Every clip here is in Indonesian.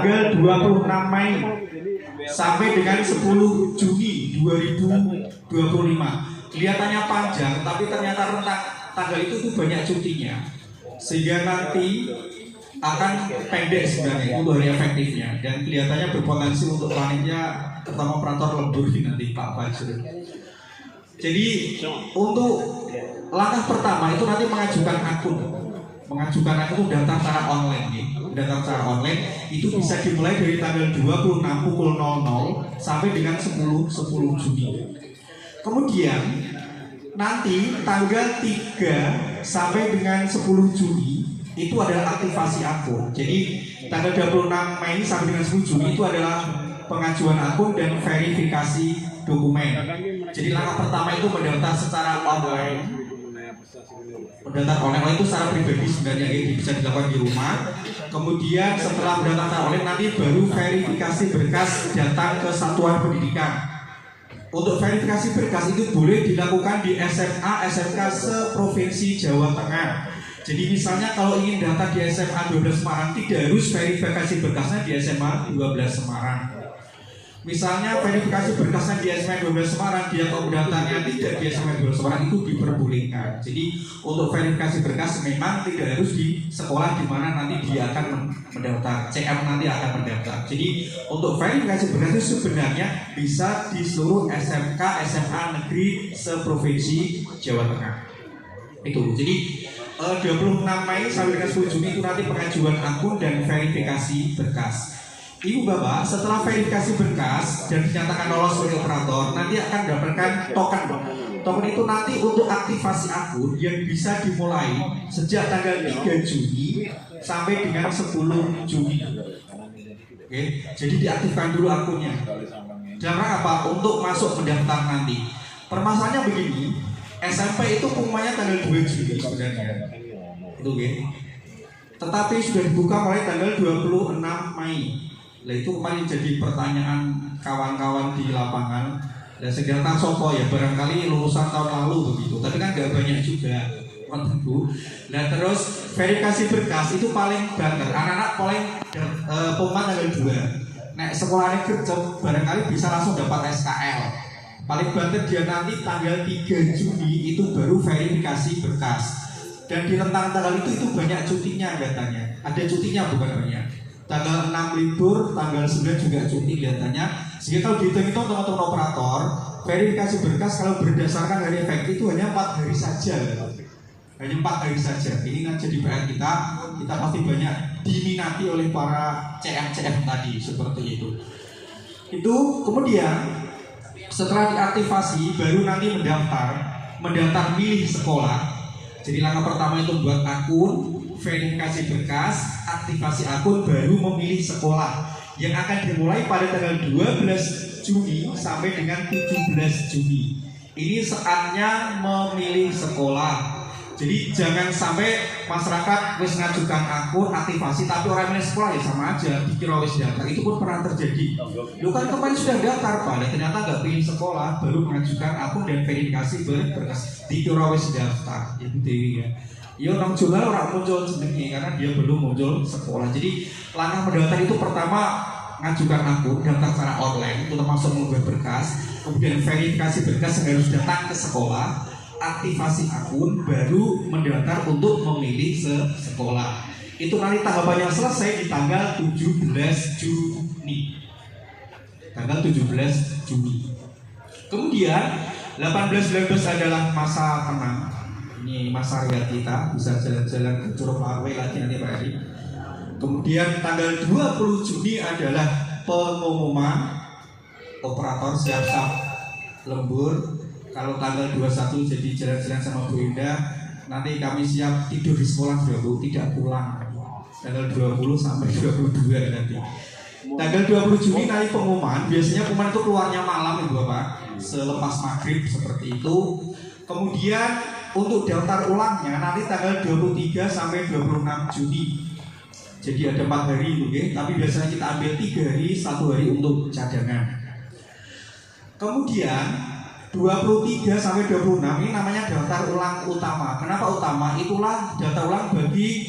tanggal 26 Mei sampai dengan 10 Juni 2025. Kelihatannya panjang, tapi ternyata rentang tanggal itu banyak cutinya, sehingga nanti akan pendek sebenarnya itu hari efektifnya, dan kelihatannya berpotensi untuk planetnya terutama operator lembur nanti Pak Fajrul. Jadi untuk langkah pertama itu nanti mengajukan akun itu daftar secara online nih. Daftar secara online itu bisa dimulai dari tanggal 26 pukul 00 sampai dengan 10 Juni. Kemudian nanti tanggal 3 sampai dengan 10 Juni itu adalah aktivasi akun. Jadi tanggal 26 Mei sampai dengan 10 Juni itu adalah pengajuan akun dan verifikasi dokumen. Jadi langkah pertama itu mendaftar secara online. Mendaftar online itu secara pribadi sebenarnya ini bisa dilakukan di rumah. Kemudian setelah mendaftar secara online nanti baru verifikasi berkas datang ke satuan pendidikan. Untuk verifikasi berkas itu boleh dilakukan di SMA, SMK seprovinsi Jawa Tengah. Jadi misalnya kalau ingin daftar di SMA 12 Semarang tidak harus verifikasi berkasnya di SMA 12 Semarang. Misalnya verifikasi berkasnya di SMA 12 Semarang, dia kalau mendaftarnya tidak di SMA 12 Semarang itu diperbolehkan. Jadi untuk verifikasi berkas memang tidak harus di sekolah di mana nanti dia akan mendaftar, CM nanti akan mendaftar. Jadi untuk verifikasi berkas itu sebenarnya bisa di seluruh SMK, SMA negeri seprovinsi Jawa Tengah. Itu. Jadi 26 Mei sampai dengan 10 Juni itu nanti pengajuan akun dan verifikasi berkas. Ibu Bapak, setelah verifikasi berkas dan dinyatakan lolos sebagai operator, nanti akan mendapatkan token. Token itu nanti untuk aktivasi akun yang bisa dimulai sejak tanggal 3 Juni sampai dengan 10 Juni. Oke, jadi diaktifkan dulu akunnya. Dalam rangka apa? Untuk masuk mendaftar nanti. Permasalahannya begini, SMP itu pengumumannya tanggal 2 Juni sebenarnya. Itu oke. Tetapi sudah dibuka mulai tanggal 26 Mei. Nah itu kemarin jadi pertanyaan kawan-kawan di lapangan. Dan segala sopo ya barangkali lulusan tahun lalu begitu. Tapi kan gak banyak juga tentu. Nah terus verifikasi berkas itu paling banter. Anak-anak paling pengumuman tanggal 2. Nah sekolahnya kerja barangkali bisa langsung dapat SKL. Paling banter dia nanti tanggal 3 Juni itu baru verifikasi berkas. Dan di rentang tanggal itu banyak cutinya katanya. Ada cutinya bukan banyak. Tanggal 6 libur, tanggal 9 juga cuti kelihatannya. Sehingga kalau dihitung-hitung teman-teman operator, verifikasi berkas kalau berdasarkan hari efektif itu hanya 4 hari saja. Hanya 4 hari saja. Ini kan jadi PR kita pasti banyak diminati oleh para CM-CM tadi seperti itu. Itu kemudian setelah diaktifasi baru nanti mendaftar milih sekolah. Jadi langkah pertama itu buat akun, verifikasi berkas, aktivasi akun, baru memilih sekolah yang akan dimulai pada tanggal 12 Juni sampai dengan 17 Juni. Ini saatnya memilih sekolah. Jadi jangan sampai masyarakat wis ngajukan akun aktivasi tapi orang milih sekolah ya sama aja dikira wis daftar. Itu pun pernah terjadi. Lu kan kemarin sudah daftar Pak, ternyata nggak pilih sekolah, baru mengajukan akun dan verifikasi berkas dikira wis daftar. Itu Dewi ya. Ya orang jurnal orang muncul sendiri karena dia belum muncul sekolah. Jadi langkah mendaftar itu pertama ngajukan akun, daftar secara online itu termasuk mengunggah berkas, kemudian verifikasi berkas yang harus datang ke sekolah, aktivasi akun, baru mendaftar untuk memilih sekolah. Itu nanti tahapannya selesai di tanggal 17 Juni. Tanggal 17 Juni. Kemudian 18-19 adalah masa tenang. Ini masa riat kita, bisa jalan-jalan ke Curug Parwe lagi nanti Pak Edi. Kemudian tanggal 20 Juni adalah pengumuman operator siap-siap lembur. Kalau tanggal 21 jadi jalan-jalan sama Bu Indah, nanti kami siap tidur di sekolah juga Bu, tidak pulang. Tanggal 20 sampai 22 nanti. Tanggal 20 Juni nanti pengumuman, biasanya pengumuman itu keluarnya malam Ibu Bapak, selepas maghrib seperti itu. Kemudian untuk daftar ulangnya nanti tanggal 23 sampai 26 Juni. Jadi ada 4 hari okay? Tapi biasanya kita ambil 3 hari, 1 hari untuk cadangan. Kemudian 23 sampai 26 ini namanya daftar ulang utama. Kenapa utama? Itulah daftar ulang bagi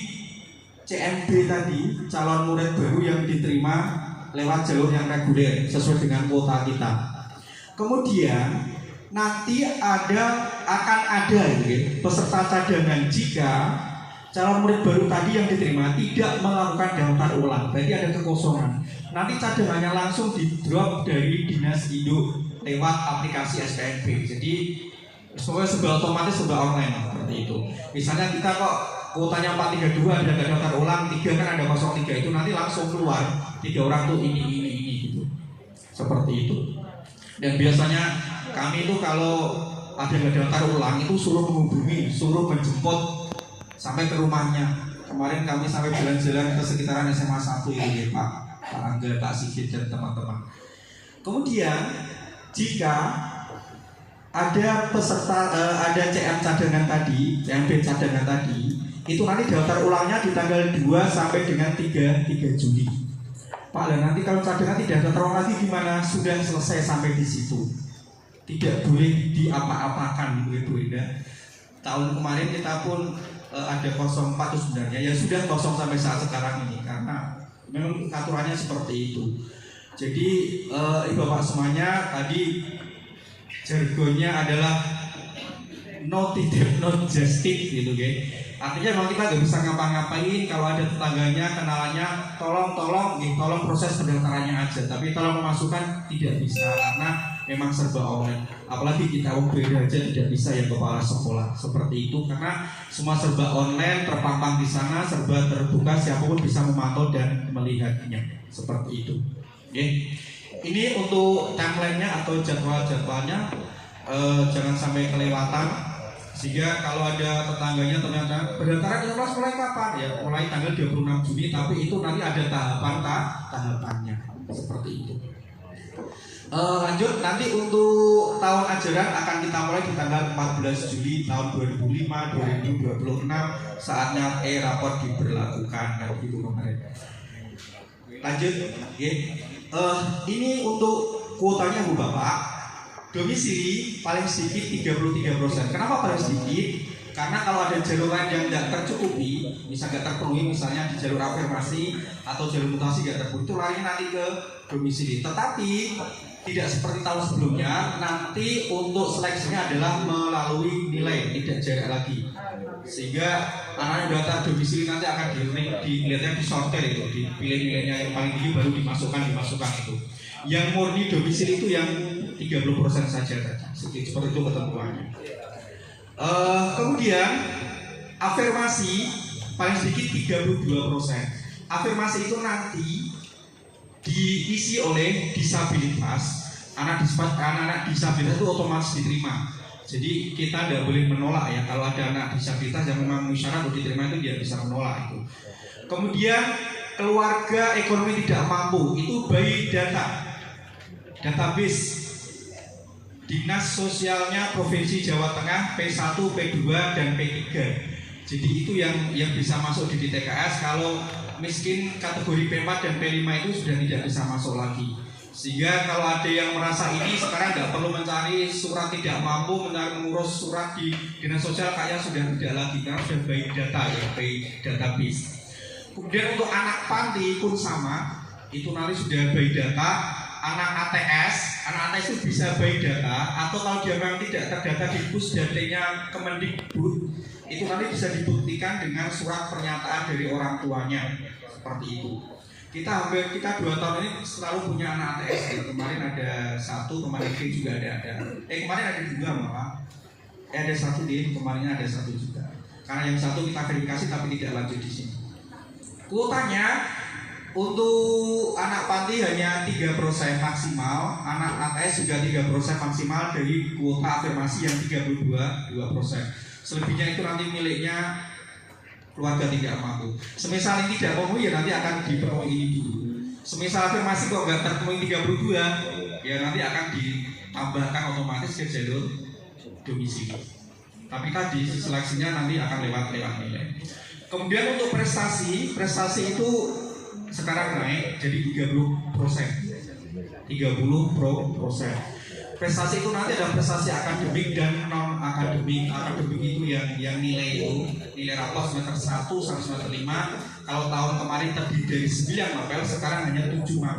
CMB tadi, calon murid baru yang diterima lewat jalur yang reguler sesuai dengan kuota kita. Kemudian nanti akan ada peserta cadangan jika calon murid baru tadi yang diterima tidak melakukan daftar ulang, berarti ada kekosongan. Nanti cadangannya langsung di drop dari Dinas Induk lewat aplikasi SPNB. Jadi semuanya serba otomatis, serba online seperti itu. Misalnya kita kok kuotanya 432 ada daftar ulang, 3 kan ada 03, itu nanti langsung keluar 3 orang tuh ini gitu. Seperti itu. Dan biasanya kami itu kalau ada daftar ulang itu suruh menghubungi, suruh menjemput sampai ke rumahnya. Kemarin kami sampai jalan-jalan ke sekitaran SMA 1 itu ya Pak Angga, Pak Sigit dan teman-teman. Kemudian jika ada peserta, ada CM cadangan tadi, CMB cadangan tadi, itu nanti daftar ulangnya di tanggal 2 sampai dengan 3 Juli. Pak, dan nanti kalau cadangan tidak daftar ulang lagi gimana? Sudah selesai sampai di situ. Tidak boleh diapa-apakan, Bu Ida. Tahun kemarin kita pun ada 04 itu sebenarnya, ya sudah kosong sampai saat sekarang ini karena memang aturannya seperti itu. Jadi Ibu Bapak semuanya tadi jargonnya adalah no titip, no justip gitu guys. Artinya memang kita nggak bisa ngapa-ngapain. Kalau ada tetangganya, kenalannya, tolong proses pendaftarannya aja. Tapi tolong memasukkan tidak bisa karena memang serba online. Apalagi kita beda aja tidak bisa ya kepala sekolah seperti itu karena semua serba online, terpampang di sana, serba terbuka, siapapun bisa memantau dan melihatnya seperti itu. Oke. Ini untuk timelinenya atau jadwalnya jangan sampai kelewatan sehingga kalau ada tetangganya ternyata pendaftaran kelas mulai kapan ya mulai tanggal 26 Juni tapi itu nanti ada tahapannya seperti itu. Lanjut nanti untuk tahun ajaran akan kita mulai di tanggal 14 Juli tahun 2005-2026 saatnya raport diberlakukan dan itu kemarin. Lanjut, ini untuk kuotanya Bu Bapak. Domisili paling sedikit 33%. Kenapa paling sedikit? Karena kalau ada jalur lain yang tidak tercukupi, misalnya tidak terpenuhi, misalnya di jalur afirmasi atau jalur mutasi tidak terpenuhi, itu larinya nanti ke domisili. Tetapi tidak seperti tahun sebelumnya, nanti untuk seleksinya adalah melalui nilai, tidak jarak lagi. Sehingga anak yang daftar domisili nanti akan dilihatnya disortir itu, dipilih nilainya yang paling tinggi baru dimasukkan itu. Yang murni domisili itu yang 30% saja tadi, seperti itu ketentuannya. Kemudian afirmasi paling sedikit 32%. Afirmasi itu nanti diisi oleh disabilitas. Anak-anak disabilitas itu otomatis diterima. Jadi kita tidak boleh menolak ya. Kalau ada anak disabilitas yang memang syarat untuk diterima itu dia bisa menolak itu. Kemudian keluarga ekonomi tidak mampu itu by database Dinas Sosialnya Provinsi Jawa Tengah P1, P2 dan P3. Jadi itu yang bisa masuk di DTKS. Kalau miskin kategori P4 dan P5 itu sudah tidak bisa masuk lagi. Sehingga kalau ada yang merasa ini sekarang tidak perlu mencari surat tidak mampu, mengurus surat di Dinas Sosial kayaknya sudah tidak lagi karena sudah by data ya, by database. Kemudian untuk anak panti pun sama, itu nanti sudah by data. Anak ATS itu bisa by data atau kalau dia memang tidak terdata di Pusdatenya Kemendikbud itu nanti bisa dibuktikan dengan surat pernyataan dari orang tuanya seperti itu. Kita 2 tahun ini selalu punya anak ATS. Kemarin ada 1, kemarin juga ada. Kemarin ada 2 malah. Ada 1 kemarinnya ada 1 juga. Karena yang 1 kita verifikasi tapi tidak lanjut di sini. Kuotanya untuk anak panti hanya 3% maksimal, anak ATS juga 3% maksimal dari kuota afirmasi yang 32%. Selebihnya itu nanti miliknya keluarga tidak mampu. Semisal ini tidak memenuhi ya nanti akan dipenuhi ini dulu. Semisal afirmasi kok nggak terpenuhi 32, ya nanti akan ditambahkan otomatis ke jalur domisili. Tapi tadi seleksinya nanti akan lewat nilai. Kemudian untuk prestasi itu sekarang naik jadi 30%. Prestasi itu nanti ada prestasi akademik dan non akademik. Akademik itu yang nilai rapor semester 1 sampai semester 5. Kalau tahun kemarin terdiri dari 9 mapel, sekarang hanya 7 mapel.